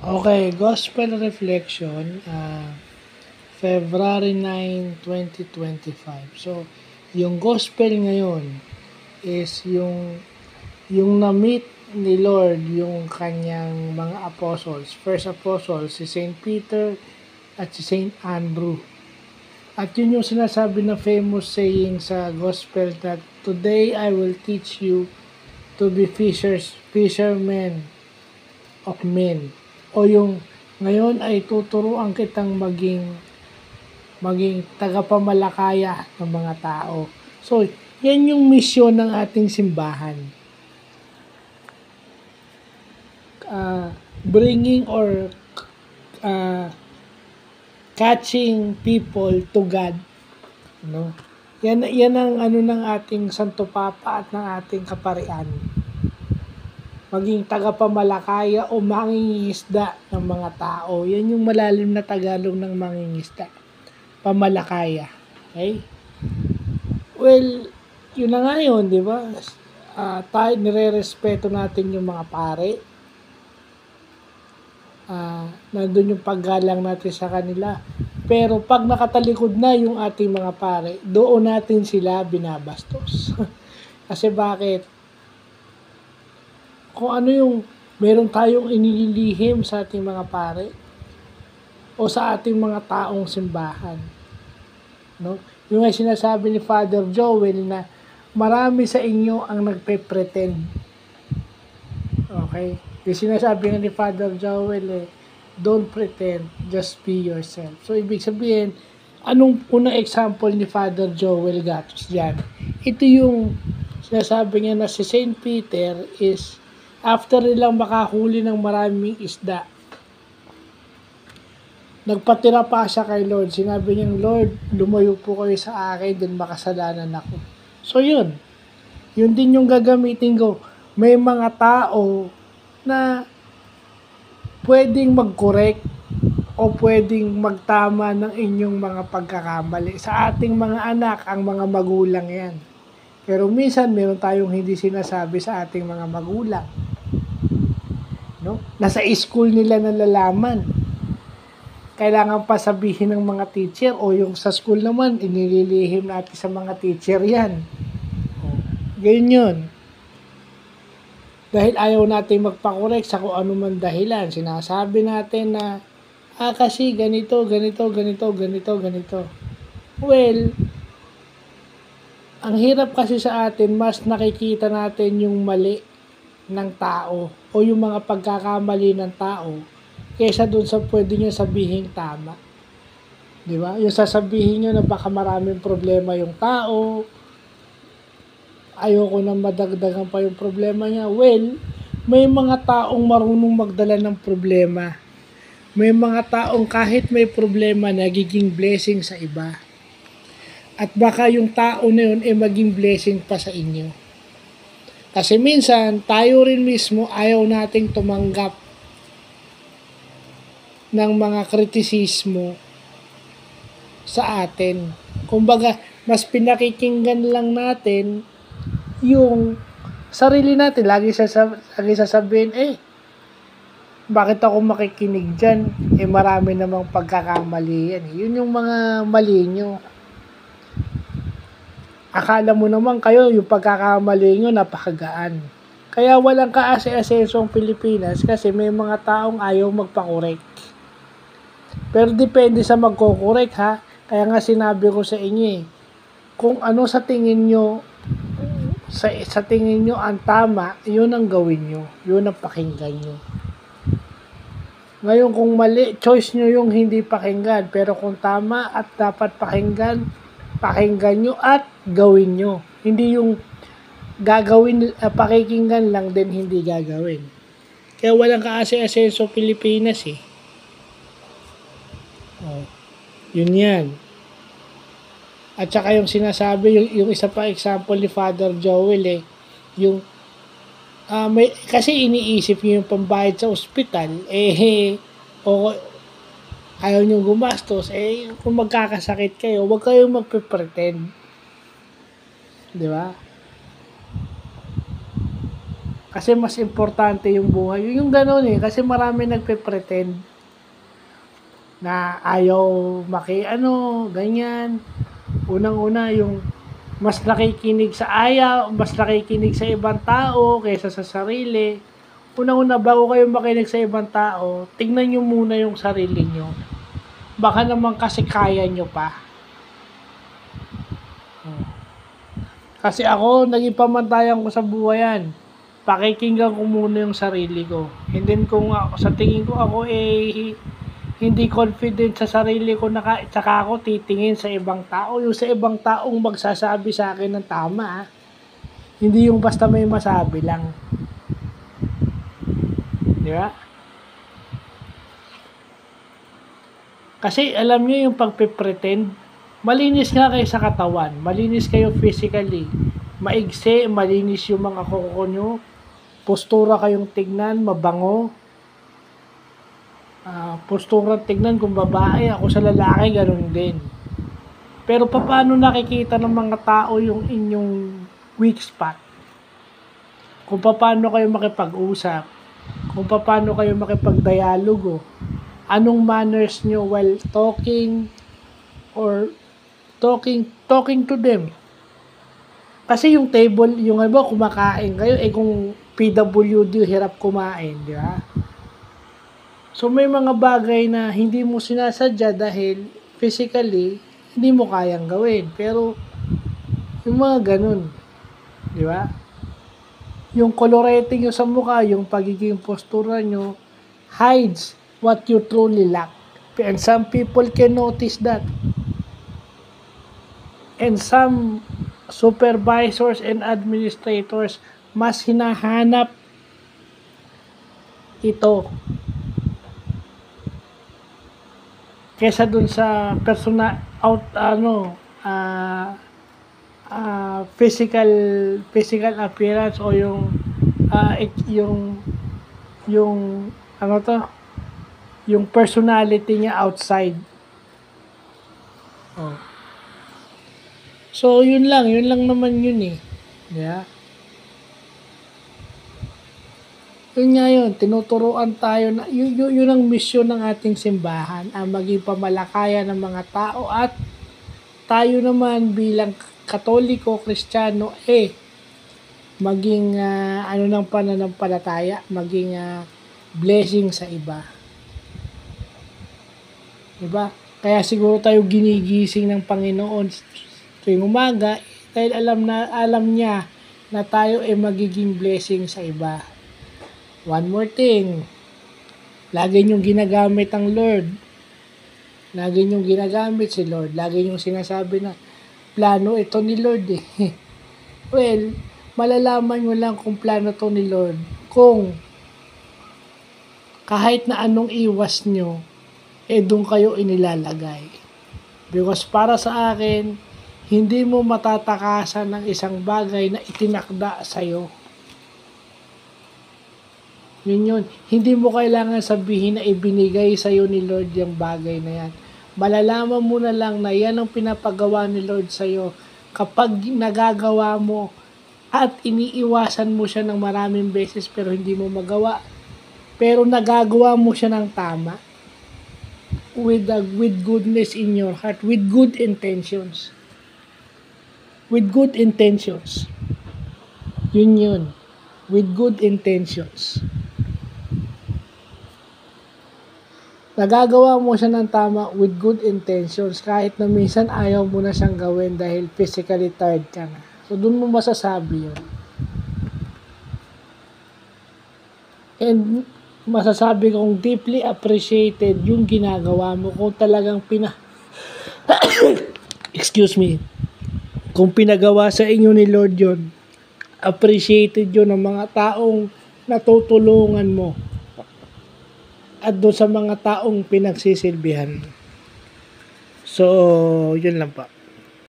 Okay, Gospel Reflection, February 9, 2025. So, yung Gospel ngayon is yung na-meet ni Lord yung kanyang mga apostles. First apostle, si Saint Peter at si Saint Andrew. At yun yung sinasabi na famous saying sa Gospel that, "Today I will teach you to be fishermen of men." O yung ngayon ay tuturuan kitang maging tagapamalakaya ng mga tao. So, yan yung misyon ng ating simbahan. Bringing or catching people to God. No? Yan ang ng ating Santo Papa at ng ating kaparian. Maging tagapamalakaya o mangingisda ng mga tao. Yan yung malalim na Tagalog ng mangingisda. Pamalakaya. Okay? Well, yun na nga yun, di ba? Tayo, nire-respeto natin yung mga pare. Nandun yung paggalang natin sa kanila. Pero pag nakatalikod na yung ating mga pare, doon natin sila binabastos. Kasi bakit? Kung ano yung meron tayong inililihim sa ating mga pare o sa ating mga taong simbahan. No? Yung ay sinasabi ni Father Joel na marami sa inyo ang nagpe-pretend. Okay? Yung sinasabi nga ni Father Joel don't pretend, just be yourself. So, ibig sabihin, anong unang example ni Father Joel Gatos dyan? Ito yung sinasabi niya na si Saint Peter is after nilang makahuli ng maraming isda, nagpatira pa siya kay Lord. Sinabi niya, Lord, lumayo po kayo sa akin, din makasalanan ako. So yun. Yun din yung gagamitin ko. May mga tao na pwedeng mag-correct o pwedeng magtama ng inyong mga pagkakamali. Sa ating mga anak, ang mga magulang yan. Pero minsan, meron tayong hindi sinasabi sa ating mga magulang. No? Nasa school nila nalalaman. Kailangan pa sabihin ng mga teacher o yung sa school naman, inililihim natin sa mga teacher yan. Ganyan yun. Dahil ayaw natin magpakorek sa kung ano man dahilan. Sinasabi natin na, kasi ganito. Well, ang hirap kasi sa atin, mas nakikita natin yung mali ng tao o yung mga pagkakamali ng tao kaysa dun sa pwede nyo sabihin tama. Di ba? Yung sasabihin nyo na baka maraming problema yung tao, ayoko na madagdagan pa yung problema niya. Well, may mga taong marunong magdala ng problema. May mga taong kahit may problema, nagiging blessing sa iba. At baka yung tao na yun maging blessing pa sa inyo. Kasi minsan, tayo rin mismo ayaw nating tumanggap ng mga kritisismo sa atin. Kumbaga, mas pinakikinggan lang natin yung sarili natin. Lagi sasabihin, bakit ako makikinig dyan? Marami namang pagkakamali yan. Yun yung mga mali nyo. Akala mo naman kayo, yung pagkakamali nyo, napakagaan. Kaya walang kaase-asenso ang Pilipinas kasi may mga taong ayaw magpakorek. Pero depende sa magkokorek ha. Kaya nga sinabi ko sa inyo kung ano sa tingin nyo, sa tingin nyo ang tama, yun ang gawin nyo. Yun ang pakinggan nyo. Ngayon kung mali, choice nyo yung hindi pakinggan. Pero kung tama at dapat pakinggan nyo at gawin nyo. Hindi yung gagawin, pakikinggan lang din hindi gagawin. Kaya walang kaase-asenso Pilipinas Yun yan. At saka yung sinasabi, yung isa pa example ni Father Joel yung kasi iniisip niyo yung pambayad sa ospital, o ayaw niyo gumastos, kung magkakasakit kayo, huwag kayong magpe-pretend. Di ba? Kasi mas importante yung buhay. Yung gano'n eh. Kasi marami nagpe-pretend na ayaw ganyan. Unang-una, yung mas nakikinig sa mas nakikinig sa ibang tao kaysa sa sarili. Unang-una, bago kayo makinig sa ibang tao, tingnan nyo muna yung sarili nyo. Baka naman kasi kaya nyo pa. Kasi ako, naging pamantayan ko sa buhay yan. Pakikinggan ko muna yung sarili ko. And then kung sa tingin ko ako hindi confident sa sarili ko tsaka ako titingin sa ibang tao. Yung sa ibang taong magsasabi sa akin ng tama. Hindi yung basta may masabi lang. Di ba? Kasi alam niyo yung pagpe-pretend, malinis nga kayo sa katawan, malinis kayo physically, maigsi, malinis yung mga kuko nyo, postura kayong tignan, mabango, postura tignan kung babae, ako sa lalaki, ganun din. Pero paano nakikita ng mga tao yung inyong weak spot? Kung paano kayo makipag-usap, kung paano kayo makipag-dialogo, anong manners nyo while talking or talking to them. Kasi yung table, yung kumakain kayo, kung PWD, hirap kumain, di ba? So may mga bagay na hindi mo sinasadya dahil physically, hindi mo kayang gawin. Pero, yung mga ganun, di ba? Yung colorating nyo sa mukha, yung pagiging postura nyo, hides what you truly lack. And some people can notice that. And some supervisors and administrators mas hinahanap ito kesa dun sa physical appearance o yung yung personality niya outside. Oh. So, yun lang naman yun eh. Yeah. Yun nga yun, tinuturuan tayo na, yun ang misyon ng ating simbahan, ang maging pamalakayan ng mga tao at tayo naman bilang Katoliko, Kristiyano, maging ng pananampalataya, maging blessing sa iba. Diba? Kaya siguro tayo ginigising ng Panginoon tuwing umaga dahil alam niya na tayo magiging blessing sa iba. One more thing, lagi niyong ginagamit ang Lord. Lagi niyong ginagamit si Lord. Lagi niyong sinasabi na plano ito ni Lord eh. Well, malalaman mo lang kung plano to ni Lord kung kahit na anong iwas nyo, doon kayo inilalagay. Because para sa akin, hindi mo matatakasan ng isang bagay na itinakda sa'yo. Yun. Hindi mo kailangan sabihin na ibinigay sa'yo ni Lord yung bagay na yan. Malalaman mo na lang na yan ang pinapagawa ni Lord sa'yo kapag nagagawa mo at iniiwasan mo siya ng maraming beses pero hindi mo magawa. Pero nagagawa mo siya ng tama. With goodness in your heart, with good intentions. With good intentions. Yun. With good intentions. Nagagawa mo siya ng tama with good intentions kahit na minsan ayaw mo na siyang gawin dahil physically tired ka na. So, dun mo masasabi yun. And masasabi kong deeply appreciated yung ginagawa mo kung talagang excuse me, kung pinagawa sa inyo ni Lord yun, appreciated yun ng mga taong natutulungan mo at doon sa mga taong pinagsisilbihan. So, yun lang pa.